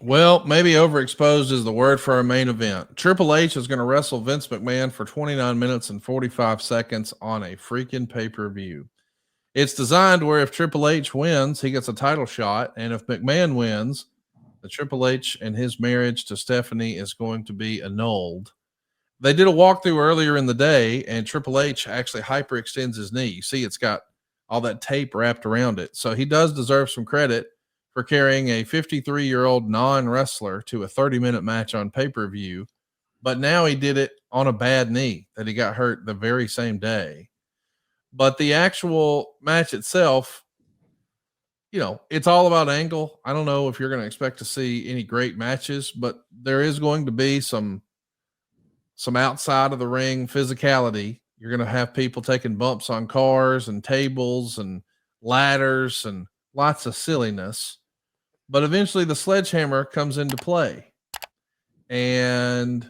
Well, maybe overexposed is the word for our main event. Triple H is going to wrestle Vince McMahon for 29 minutes and 45 seconds on a freaking pay-per-view. It's designed where if Triple H wins, he gets a title shot. And if McMahon wins, the Triple H and his marriage to Stephanie is going to be annulled. They did a walkthrough earlier in the day, and Triple H actually hyperextends his knee. You see, it's got all that tape wrapped around it. So he does deserve some credit for carrying a 53-year-old non-wrestler to a 30-minute match on pay-per-view. But now he did it on a bad knee that he got hurt the very same day. But the actual match itself, it's all about angle. I don't know if you're going to expect to see any great matches, but there is going to be some outside of the ring physicality. You're going to have people taking bumps on cars and tables and ladders and lots of silliness. But eventually the sledgehammer comes into play. And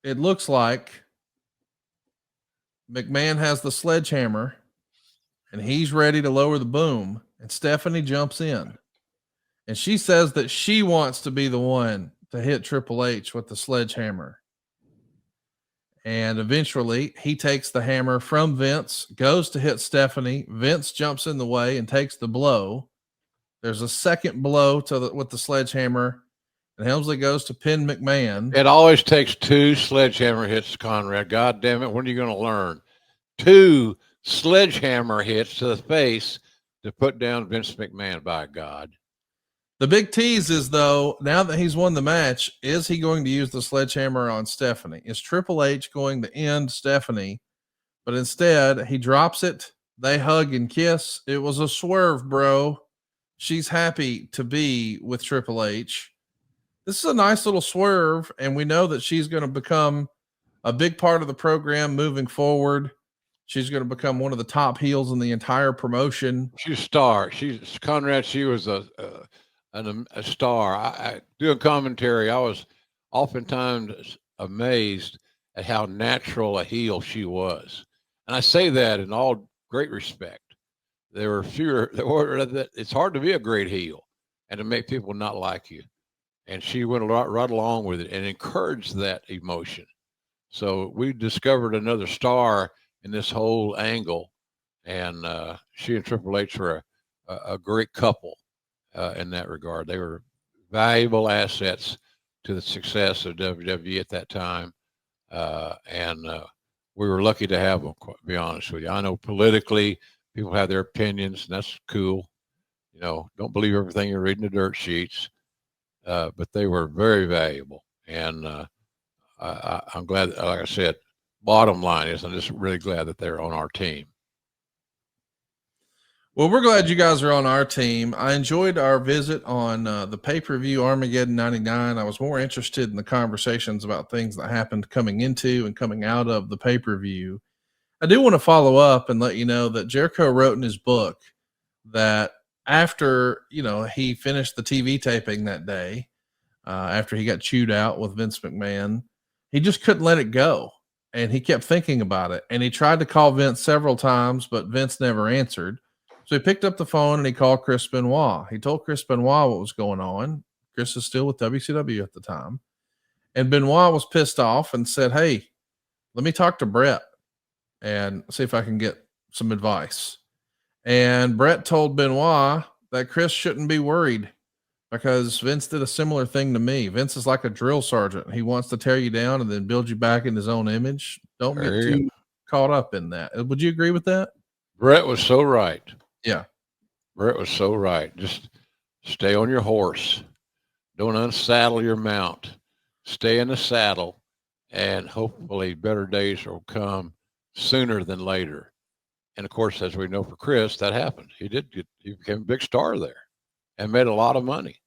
it looks like McMahon has the sledgehammer and he's ready to lower the boom. And Stephanie jumps in. And she says that she wants to be the one to hit Triple H with the sledgehammer. And eventually he takes the hammer from Vince, goes to hit Stephanie. Vince jumps in the way and takes the blow. There's a second blow with the sledgehammer, and Helmsley goes to pin McMahon. It always takes two sledgehammer hits, Conrad. God damn it. When are you going to learn? Two sledgehammer hits to the face to put down Vince McMahon, by God. The big tease is, though, now that he's won the match, is he going to use the sledgehammer on Stephanie? Is Triple H going to end Stephanie? But instead, he drops it. They hug and kiss. It was a swerve, bro. She's happy to be with Triple H. This is a nice little swerve, and we know that she's going to become a big part of the program moving forward. She's going to become one of the top heels in the entire promotion. She's a star. Conrad. She was a star. I doing commentary. I was oftentimes amazed at how natural a heel she was, and I say that in all great respect. There were fewer. It's hard to be a great heel and to make people not like you, and she went right along with it and encouraged that emotion. So we discovered another star in this whole angle, and she and Triple H were a great couple. In that regard, they were valuable assets to the success of WWE at that time, and we were lucky to have them. To be honest with you, I know politically people have their opinions, and that's cool. Don't believe everything you read in the dirt sheets, but they were very valuable, and I'm glad. Like I said, bottom line is I'm just really glad that they're on our team. Well, we're glad you guys are on our team. I enjoyed our visit on the pay-per-view Armageddon 99. I was more interested in the conversations about things that happened coming into and coming out of the pay-per-view. I do want to follow up and let you know that Jericho wrote in his book that after, he finished the TV taping that day, after he got chewed out with Vince McMahon, he just couldn't let it go. And he kept thinking about it. And he tried to call Vince several times, but Vince never answered. So he picked up the phone and he called Chris Benoit. He told Chris Benoit what was going on. Chris is still with WCW at the time. And Benoit was pissed off and said, "Hey, let me talk to Brett and see if I can get some advice." And Brett told Benoit that Chris shouldn't be worried because Vince did a similar thing to me. Vince is like a drill sergeant. He wants to tear you down and then build you back in his own image. Don't get too caught up in that. Would you agree with that? Brett was so right. Yeah. Brett was so right. Just stay on your horse. Don't unsaddle your mount. Stay in the saddle, and hopefully better days will come sooner than later. And of course, as we know for Chris, that happened. He became a big star there and made a lot of money.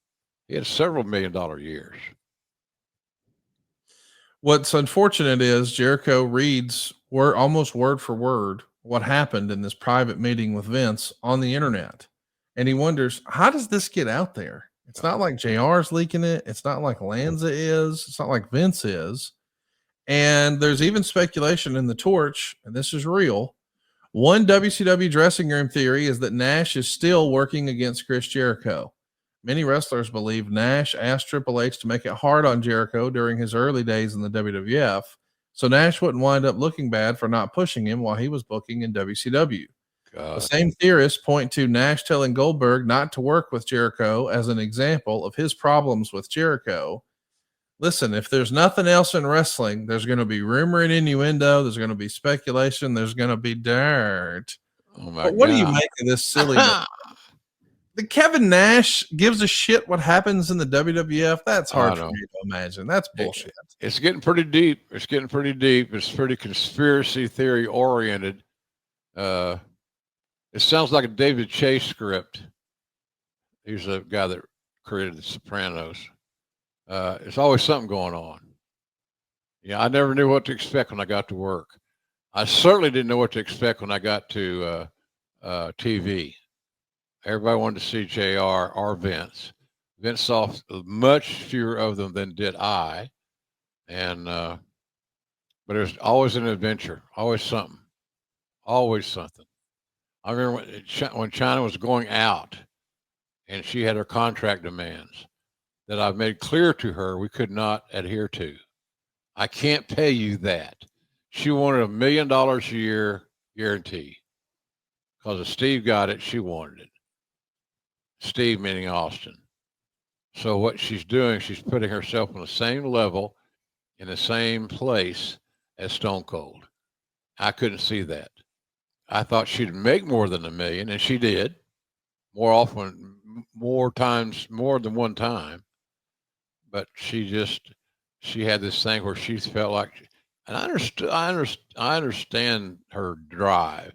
He had several $1 million years. What's unfortunate is Jericho reads almost word for word what happened in this private meeting with Vince on the internet. And he wonders, how does this get out there? It's not like JR's leaking it. It's not like Lanza is. It's not like Vince is. And there's even speculation in the torch, and this is real. One WCW dressing room theory is that Nash is still working against Chris Jericho. Many wrestlers believe Nash asked Triple H to make it hard on Jericho during his early days in the WWF, so Nash wouldn't wind up looking bad for not pushing him while he was booking in WCW. The same theorists point to Nash telling Goldberg not to work with Jericho as an example of his problems with Jericho. Listen, if there's nothing else in wrestling, there's going to be rumor and innuendo. There's going to be speculation. There's going to be dirt. Oh my But what do you God. make of this silliness? The Kevin Nash gives a shit what happens in the WWF. That's hard for me to imagine. That's bullshit. It's getting pretty deep. It's getting pretty deep. It's pretty conspiracy theory oriented. It sounds like a David Chase script. He's the guy that created The Sopranos. There's always something going on. Yeah, I never knew what to expect when I got to work. I certainly didn't know what to expect when I got to TV. Everybody wanted to see JR or Vince. Vince saw much fewer of them than did I. And, but it was always an adventure, always something, always something. I remember when China was going out and she had her contract demands that I've made clear to her we could not adhere to. I can't pay you that. She wanted $1 million a year guarantee. Because if Steve got it, she wanted it. Steve meaning Austin. So what she's doing, she's putting herself on the same level in the same place as Stone Cold. I couldn't see that. I thought she'd make more than $1 million, and she did. More often, more than one time. But she had this thing where she felt like, and I understand her drive,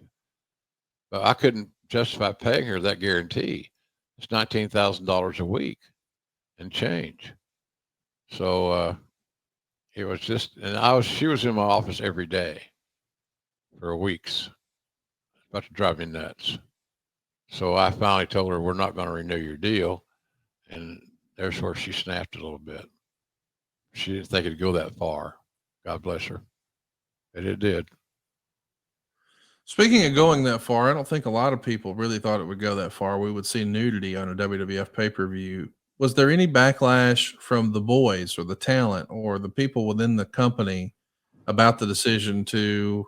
but I couldn't justify paying her that guarantee. It's $19,000 a week and change. So it was just, and she was in my office every day for weeks. About to drive me nuts. So I finally told her, we're not going to renew your deal. And there's where she snapped a little bit. She didn't think it'd go that far. God bless her. And it did. Speaking of going that far, I don't think a lot of people really thought it would go that far. We would see nudity on a WWF pay-per-view. Was there any backlash from the boys or the talent or the people within the company about the decision to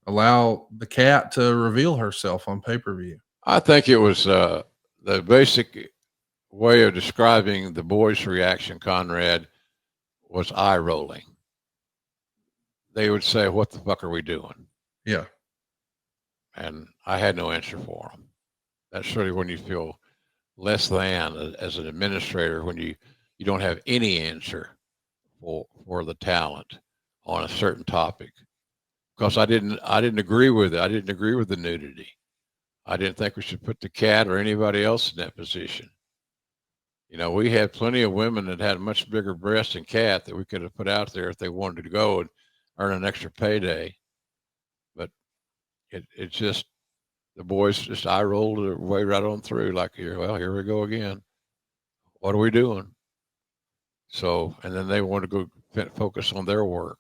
allow the cat to reveal herself on pay-per-view? I think it was the basic way of describing the boys' reaction, Conrad, was eye rolling. They would say, what the fuck are we doing? Yeah. And I had no answer for them. That's really when you feel less than as an administrator, when you don't have any answer for the talent on a certain topic. Because I didn't agree with it. I didn't agree with the nudity. I didn't think we should put the cat or anybody else in that position. You know, we had plenty of women that had much bigger breasts than Cat that we could have put out there if they wanted to go and earn an extra payday. But it just, the boys just eye rolled their way right on through, like, here we go again. What are we doing? So, and then they wanted to go focus on their work.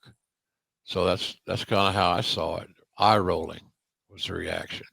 So that's kind of how I saw it. Eye rolling was the reaction.